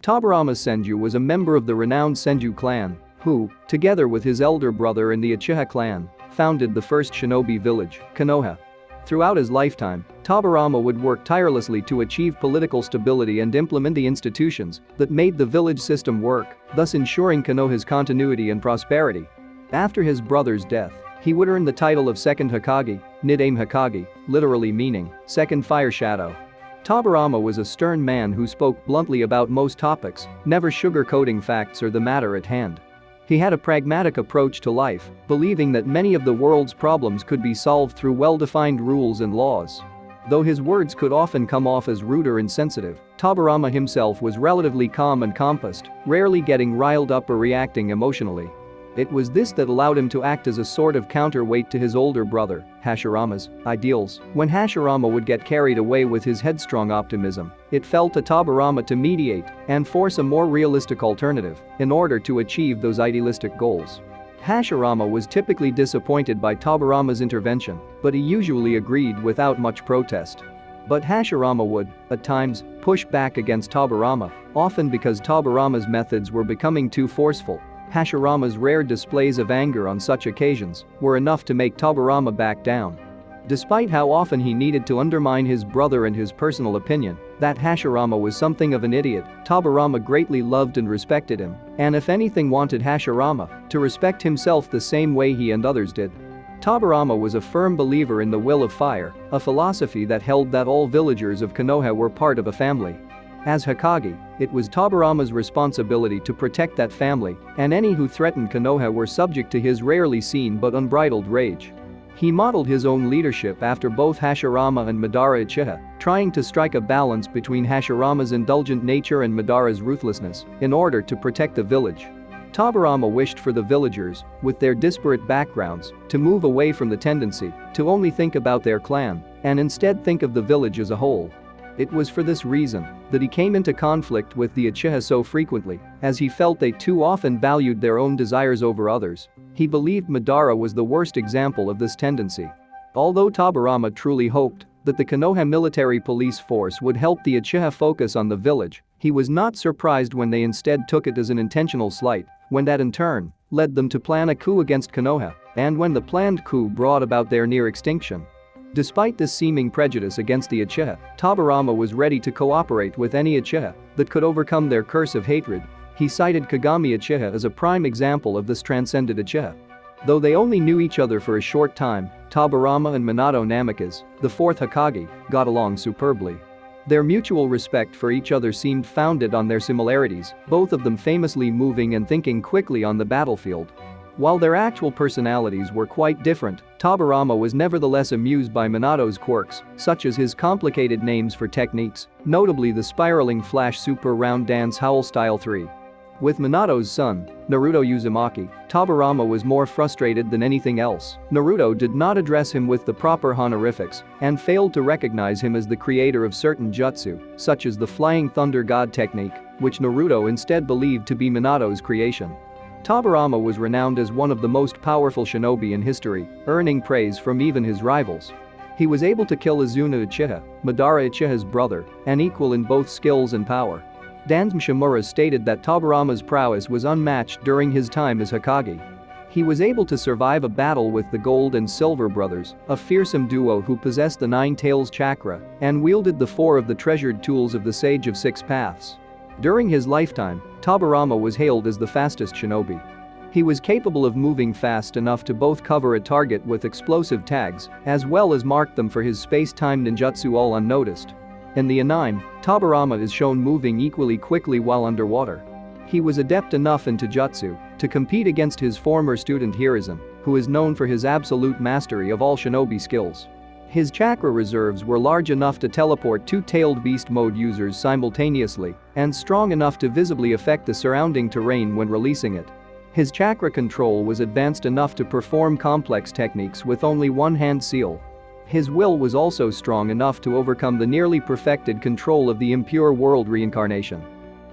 Tobirama Senju was a member of the renowned Senju clan, who, together with his elder brother in the Uchiha clan, founded the first shinobi village, Konoha. Throughout his lifetime, Tobirama would work tirelessly to achieve political stability and implement the institutions that made the village system work, thus ensuring Konoha's continuity and prosperity. After his brother's death, he would earn the title of Second Hokage, Nidaime Hokage, literally meaning second fire shadow. Tobirama was a stern man who spoke bluntly about most topics, never sugarcoating facts or the matter at hand. He had a pragmatic approach to life, believing that many of the world's problems could be solved through well-defined rules and laws. Though his words could often come off as rude or insensitive, Tobirama himself was relatively calm and composed, rarely getting riled up or reacting emotionally. It was this that allowed him to act as a sort of counterweight to his older brother, Hashirama's, ideals. When Hashirama would get carried away with his headstrong optimism, it fell to Tobirama to mediate and force a more realistic alternative in order to achieve those idealistic goals. Hashirama was typically disappointed by Tobirama's intervention, but he usually agreed without much protest. But Hashirama would, at times, push back against Tobirama, often because Tobirama's methods were becoming too forceful. Hashirama's rare displays of anger on such occasions were enough to make Tobirama back down. Despite how often he needed to undermine his brother and his personal opinion that Hashirama was something of an idiot, Tobirama greatly loved and respected him, and if anything wanted Hashirama to respect himself the same way he and others did. Tobirama was a firm believer in the will of fire, a philosophy that held that all villagers of Konoha were part of a family. As Hokage, it was Tobirama's responsibility to protect that family, and any who threatened Konoha were subject to his rarely seen but unbridled rage. He modeled his own leadership after both Hashirama and Madara Uchiha, trying to strike a balance between Hashirama's indulgent nature and Madara's ruthlessness in order to protect the village. Tobirama wished for the villagers, with their disparate backgrounds, to move away from the tendency to only think about their clan and instead think of the village as a whole. It was for this reason that he came into conflict with the Uchiha so frequently, as he felt they too often valued their own desires over others. He believed Madara was the worst example of this tendency. Although Tobirama truly hoped that the Konoha military police force would help the Uchiha focus on the village, he was not surprised when they instead took it as an intentional slight, when that in turn led them to plan a coup against Konoha, and when the planned coup brought about their near extinction. Despite this seeming prejudice against the Uchiha, Tobirama was ready to cooperate with any Uchiha that could overcome their curse of hatred. He cited Kagami Uchiha as a prime example of this transcended Uchiha. Though they only knew each other for a short time, Tobirama and Minato Namikaze, the fourth Hokage, got along superbly. Their mutual respect for each other seemed founded on their similarities, both of them famously moving and thinking quickly on the battlefield. While their actual personalities were quite different, Tobirama was nevertheless amused by Minato's quirks, such as his complicated names for techniques, notably the spiraling flash super round dance howl style 3. With Minato's son, Naruto Uzumaki, Tobirama was more frustrated than anything else. Naruto did not address him with the proper honorifics and failed to recognize him as the creator of certain jutsu, such as the Flying Thunder God technique, which Naruto instead believed to be Minato's creation. Tobirama was renowned as one of the most powerful shinobi in history, earning praise from even his rivals. He was able to kill Izuna Uchiha, Madara Uchiha's brother, and equal in both skills and power. Dan Shimura stated that Tobirama's prowess was unmatched during his time as Hokage. He was able to survive a battle with the Gold and Silver brothers, a fearsome duo who possessed the Nine Tails chakra and wielded the 4 of the treasured tools of the Sage of Six Paths. During his lifetime, Tobirama was hailed as the fastest shinobi. He was capable of moving fast enough to both cover a target with explosive tags, as well as mark them for his space-time ninjutsu all unnoticed. In the anime, Tobirama is shown moving equally quickly while underwater. He was adept enough in Taijutsu to compete against his former student Hiruzen, who is known for his absolute mastery of all shinobi skills. His chakra reserves were large enough to teleport 2-tailed beast mode users simultaneously and strong enough to visibly affect the surrounding terrain when releasing it. His chakra control was advanced enough to perform complex techniques with only one hand seal. His will was also strong enough to overcome the nearly perfected control of the impure world reincarnation.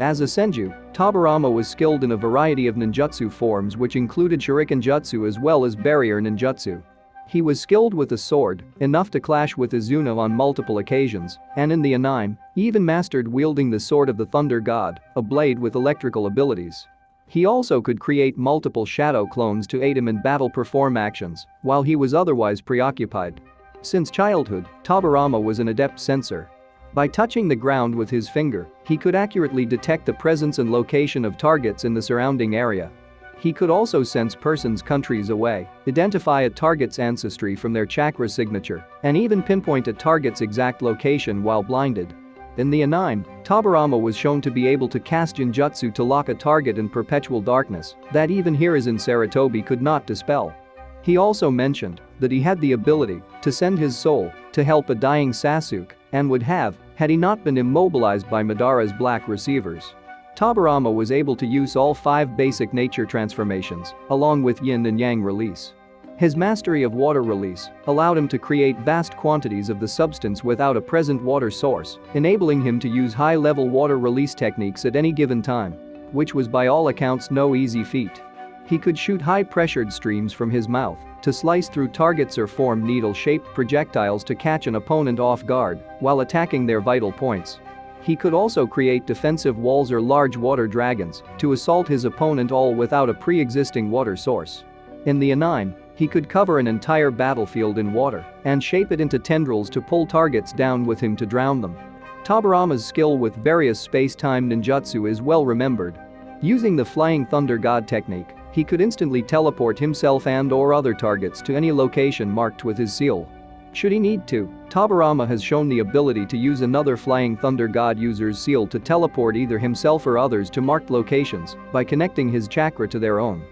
As a Senju, Tobirama was skilled in a variety of ninjutsu forms which included shuriken jutsu as well as barrier ninjutsu. He was skilled with the sword, enough to clash with Izuna on multiple occasions, and in the anime, even mastered wielding the sword of the Thunder God, a blade with electrical abilities. He also could create multiple shadow clones to aid him in battle perform actions, while he was otherwise preoccupied. Since childhood, Tobirama was an adept sensor. By touching the ground with his finger, he could accurately detect the presence and location of targets in the surrounding area. He could also sense persons countries away, identify a target's ancestry from their chakra signature, and even pinpoint a target's exact location while blinded. In the anime, Tobirama was shown to be able to cast Genjutsu to lock a target in perpetual darkness that even Hiruzen Sarutobi could not dispel. He also mentioned that he had the ability to send his soul to help a dying Sasuke and would have had he not been immobilized by Madara's black receivers. Tobirama was able to use all 5 basic nature transformations, along with yin and yang release. His mastery of water release allowed him to create vast quantities of the substance without a present water source, enabling him to use high-level water release techniques at any given time, which was by all accounts no easy feat. He could shoot high-pressured streams from his mouth to slice through targets or form needle-shaped projectiles to catch an opponent off guard while attacking their vital points. He could also create defensive walls or large water dragons to assault his opponent, all without a pre-existing water source. In the anime, he could cover an entire battlefield in water and shape it into tendrils to pull targets down with him to drown them. Tobirama's skill with various space-time ninjutsu is well remembered. Using the Flying Thunder God technique, he could instantly teleport himself and/or other targets to any location marked with his seal. Should he need to, Tobirama has shown the ability to use another Flying Thunder God user's seal to teleport either himself or others to marked locations by connecting his chakra to their own.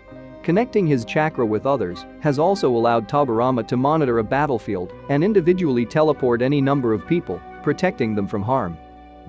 Connecting his chakra with others has also allowed Tobirama to monitor a battlefield and individually teleport any number of people, protecting them from harm.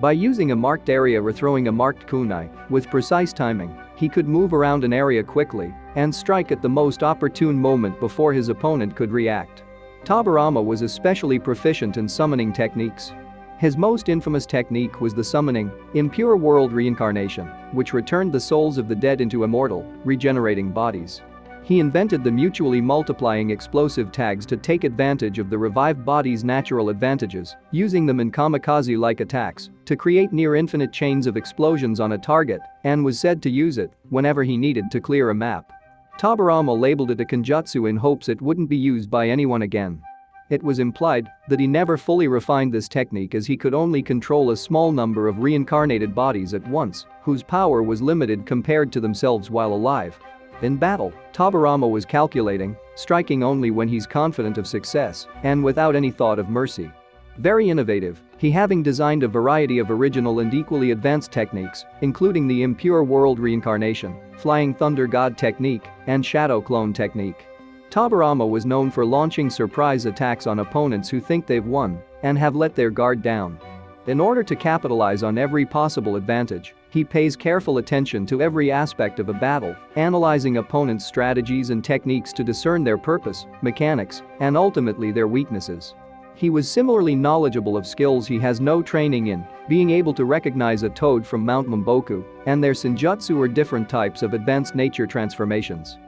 By using a marked area or throwing a marked kunai with precise timing, he could move around an area quickly and strike at the most opportune moment before his opponent could react. Tobirama was especially proficient in summoning techniques. His most infamous technique was the summoning, impure world reincarnation, which returned the souls of the dead into immortal, regenerating bodies. He invented the mutually multiplying explosive tags to take advantage of the revived body's natural advantages, using them in kamikaze-like attacks to create near-infinite chains of explosions on a target, and was said to use it whenever he needed to clear a map. Tobirama labeled it a kenjutsu in hopes it wouldn't be used by anyone again. It was implied that he never fully refined this technique as he could only control a small number of reincarnated bodies at once, whose power was limited compared to themselves while alive. In battle, Tobirama was calculating, striking only when he's confident of success and without any thought of mercy. Very innovative, he having designed a variety of original and equally advanced techniques, including the impure world reincarnation, Flying Thunder God technique, and shadow clone technique. Tobirama was known for launching surprise attacks on opponents who think they've won and have let their guard down. In order to capitalize on every possible advantage, he pays careful attention to every aspect of a battle, analyzing opponents' strategies and techniques to discern their purpose, mechanics, and ultimately their weaknesses. He was similarly knowledgeable of skills he has no training in, being able to recognize a toad from Mount Mamboku and their senjutsu or different types of advanced nature transformations.